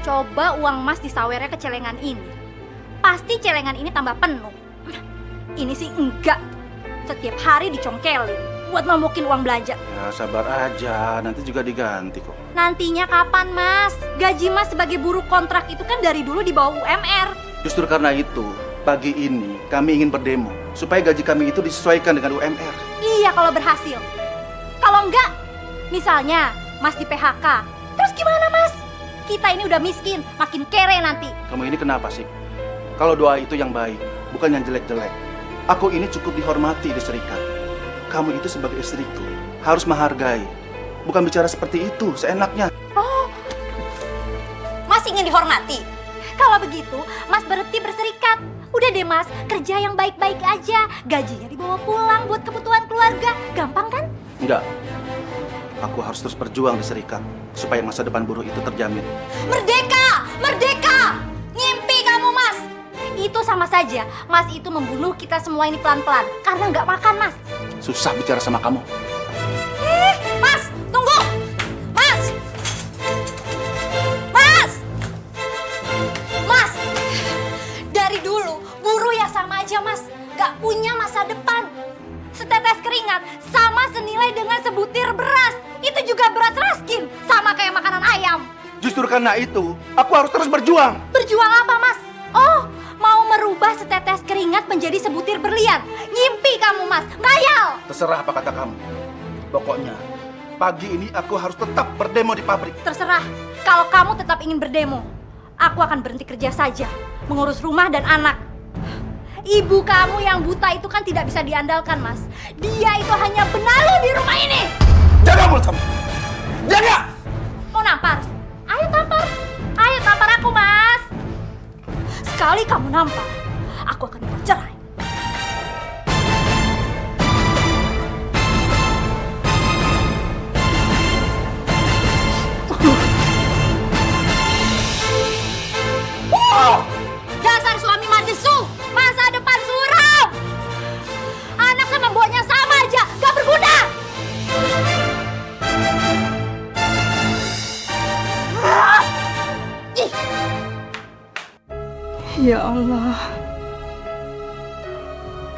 Coba uang Mas disawernya ke celengan ini. Pasti celengan ini tambah penuh. Ini sih enggak. Setiap hari dicongkelin buat mamukin uang belanja. Ya sabar aja, nanti juga diganti kok. Nantinya kapan, Mas? Gaji Mas sebagai buruh kontrak itu kan dari dulu di bawah UMR. Justru karena itu, pagi ini kami ingin berdemo supaya gaji kami itu disesuaikan dengan UMR. Iya kalau berhasil. Kalau enggak, misalnya Mas di PHK, terus gimana, Mas? Kita ini udah miskin, makin kere nanti. Kamu ini kenapa sih? Kalau doa itu yang baik, bukan yang jelek-jelek. Aku ini cukup dihormati di serikat. Kamu itu sebagai istriku harus menghargai. Bukan bicara seperti itu, seenaknya. Oh, Mas ingin dihormati? Kalau begitu, Mas berhenti berserikat. Udah deh, Mas, kerja yang baik-baik aja. Gajinya dibawa pulang buat kebutuhan keluarga. Gampang kan? Enggak. Aku harus terus berjuang di serikat supaya masa depan buruh itu terjamin. Merdeka! Merdeka! Ngimpi kamu, Mas! Itu sama saja, Mas itu membunuh kita semua ini pelan-pelan. Karena nggak makan, Mas. Susah bicara sama kamu. Mas, tunggu! Mas! Mas! Mas! Dari dulu, buruh ya sama aja, Mas. Gak punya masa depan. Setetes keringat sama senilai dengan sebutir beras. Itu juga beras raskin, sama kayak makanan ayam. Justru karena itu, aku harus terus berjuang. Berjuang apa, Mas? Oh, mau merubah setetes keringat menjadi sebutir berlian. Ngimpi kamu, Mas. Ngayal! Terserah apa kata kamu. Pokoknya, pagi ini aku harus tetap berdemo di pabrik. Terserah, kalau kamu tetap ingin berdemo, aku akan berhenti kerja saja, mengurus rumah dan anak. Ibu kamu yang buta itu kan tidak bisa diandalkan, Mas. Dia itu hanya benalu di rumah ini. Jaga mulut kamu! Jaga! Mau nampar? Ayo tampar. Ayo tampar aku, Mas. Sekali kamu nampar, aku akan minta cerai. Dasar suami madesu, masa depan suram. Anak sama buahnya sama aja, gak berguna. Ih. Ya Allah,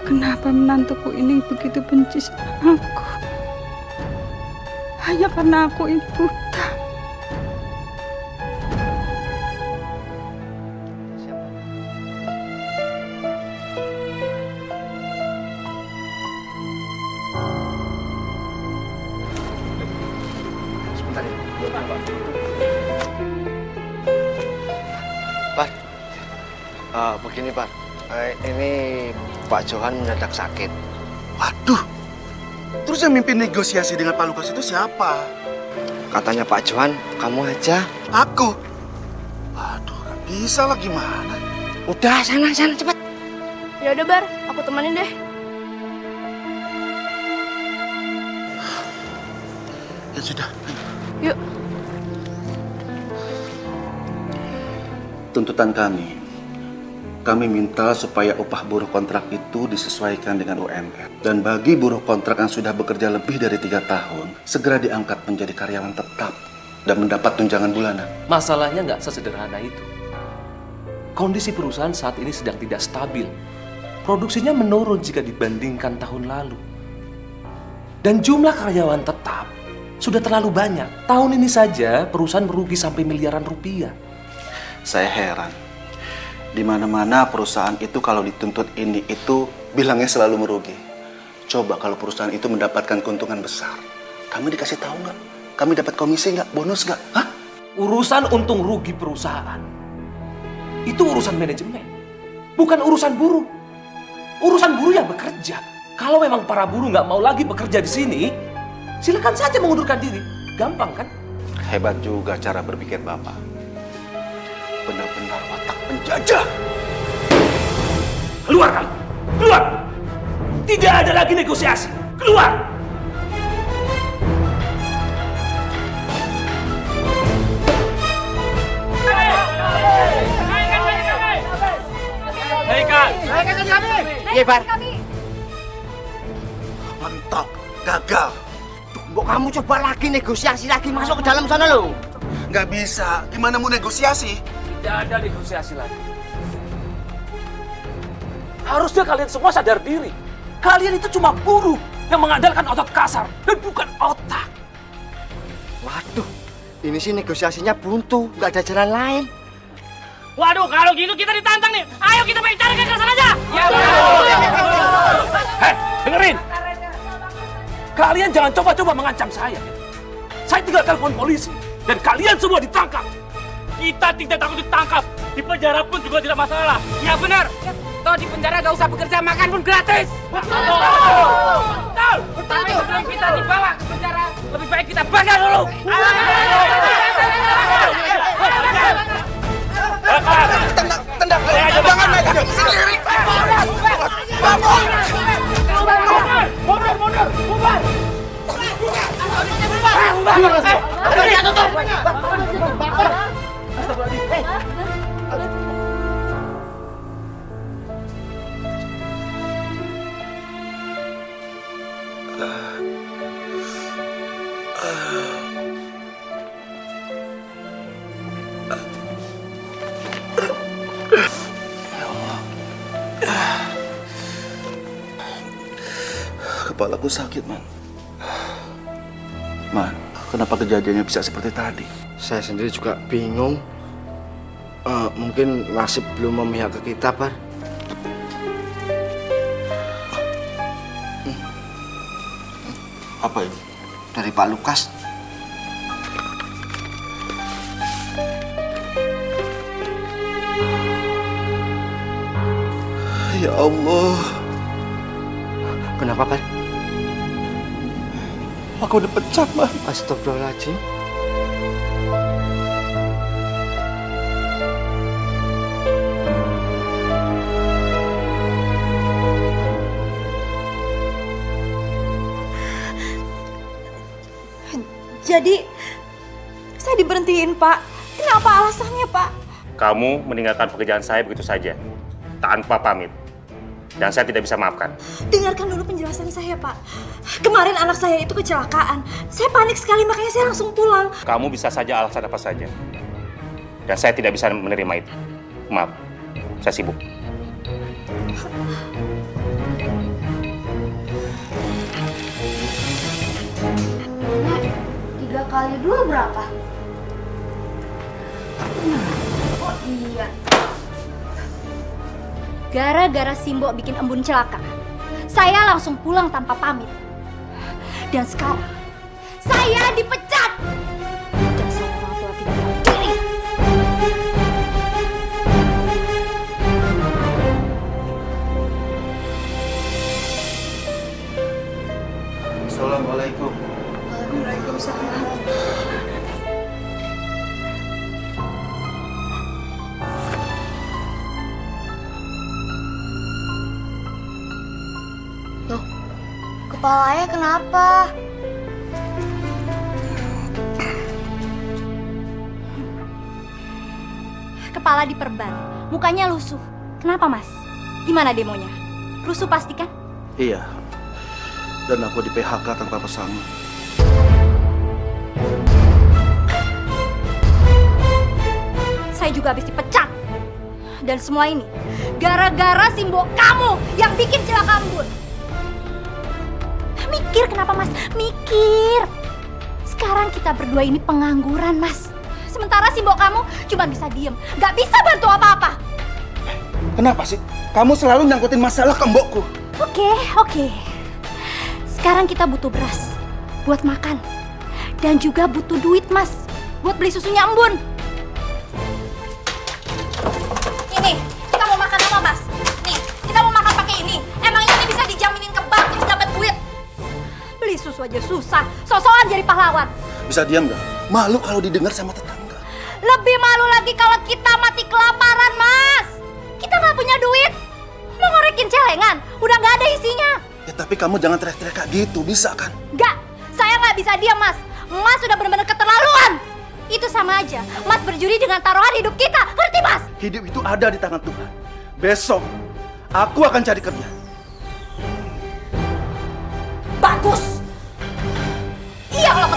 kenapa menantuku ini begitu benci sama aku? Hanya karena aku ini buta. Sebentar ya. Pak, begini Pak, ini Pak Johan mendadak sakit. Waduh, terus yang mimpin negosiasi dengan Pak Lukas itu siapa? Katanya Pak Johan, kamu aja. Aku? Waduh, gak bisa lah gimana? Udah, sana cepat. Ya udah Bar, aku temenin deh. Ya sudah. Yuk. Tuntutan kami minta supaya upah buruh kontrak itu disesuaikan dengan UMR. Dan bagi buruh kontrak yang sudah bekerja lebih dari 3 tahun, segera diangkat menjadi karyawan tetap dan mendapat tunjangan bulanan. Masalahnya nggak sesederhana itu. Kondisi perusahaan saat ini sedang tidak stabil. Produksinya menurun jika dibandingkan tahun lalu. Dan jumlah karyawan tetap sudah terlalu banyak. Tahun ini saja perusahaan merugi sampai miliaran rupiah. Saya heran. Di mana-mana perusahaan itu kalau dituntut ini itu bilangnya selalu merugi. Coba kalau perusahaan itu mendapatkan keuntungan besar, kami dikasih tahu nggak? Kami dapat komisi nggak? Bonus nggak? Hah? Urusan untung rugi perusahaan itu urusan manajemen, bukan urusan buruh. Urusan buruh yang bekerja. Kalau memang para buruh nggak mau lagi bekerja di sini, silakan saja mengundurkan diri. Gampang kan? Hebat juga cara berpikir Bapak. Benar-benar watak penjajah. Keluar kamu! Keluar! Tidak ada lagi negosiasi. Keluar! Hei, Kak! Iya, Bar. Mentok, gagal. Mbok kamu coba lagi negosiasi lagi masuk ke dalam sana loh. Nggak bisa. Gimana mau negosiasi? Tidak ada negosiasi lagi. Harusnya kalian semua sadar diri. Kalian itu cuma buruh yang mengandalkan otot kasar dan bukan otak. Waduh, ini sih negosiasinya buntu, nggak ada jalan lain. Waduh, kalau gitu kita ditantang nih. Ayo kita main cari kekerasan aja. Ya, Hei, dengerin. Kalian jangan coba-coba mengancam saya. Saya tinggal telepon polisi dan kalian semua ditangkap. kita tidak takut ditangkap. Di penjara pun juga tidak masalah. Ya benar. Toh di penjara gak usah bekerja, makan pun gratis. Betul. Tapi sebelum kita dibawa ke penjara, lebih baik kita bakar dulu. Tendang, jangan megang sendiri. Kepalaku sakit, Man. Man, kenapa kejadiannya bisa seperti tadi? Saya sendiri juga bingung. Mungkin nasib belum memihak ke kita, Bar. Apa ini? Dari Pak Lukas. Ya Allah. Kenapa, Bar? Aku dipecat, Man. Astagfirullahaladzim. Jadi, saya diberhentiin, Pak. Kenapa alasannya, Pak? Kamu meninggalkan pekerjaan saya begitu saja, tanpa pamit. Dan saya tidak bisa maafkan. Dengarkan dulu penjelasan saya, Pak. Kemarin anak saya itu kecelakaan. Saya panik sekali, makanya saya langsung pulang. Kamu bisa saja alasan apa saja. Dan saya tidak bisa menerima itu. Maaf, saya sibuk. Tiga kali 2 berapa? Oh iya. Gara-gara Simbo bikin embun celaka, saya langsung pulang tanpa pamit. Dan sekarang, saya dipecat. Dan saya orang tua tidak tahu diri. Assalamualaikum. Loh, kepala ayah kenapa? Kepala diperban, mukanya lusuh. Kenapa, Mas? Gimana demonya? Rusuh pasti kan? Iya. Dan aku di PHK tanpa pesangon. Saya juga habis dipecat. Dan semua ini gara-gara Simbo kamu yang bikin celaka embun. Mikir kenapa, Mas? Mikir. Sekarang kita berdua ini pengangguran, Mas. Sementara Simbo kamu cuma bisa diem, nggak bisa bantu apa-apa. Kenapa sih? Kamu selalu nyangkutin masalah ke mbokku. Oke. Sekarang kita butuh beras buat makan. Dan juga butuh duit, Mas, buat beli susunya embun. Ini, kita mau makan apa, Mas? Nih, kita mau makan pakai ini. Emang ini bisa dijaminin ke bank terus dapat duit? Beli susu aja susah, sosokan jadi pahlawan. Bisa diam nggak? Malu kalau didengar sama tetangga. Lebih malu lagi kalau kita mati kelaparan, Mas. Kita nggak punya duit. Mau ngorekin celengan, udah nggak ada isinya. Ya tapi kamu jangan teriak-teriak kayak gitu, bisa kan? Nggak, saya nggak bisa diam, Mas. Mas sudah benar-benar keterlaluan. Itu sama aja, Mas berjudi dengan taruhan hidup kita. Ngerti, Mas? Hidup itu ada di tangan Tuhan. Besok, aku akan cari kerja. Bagus. Iya kalau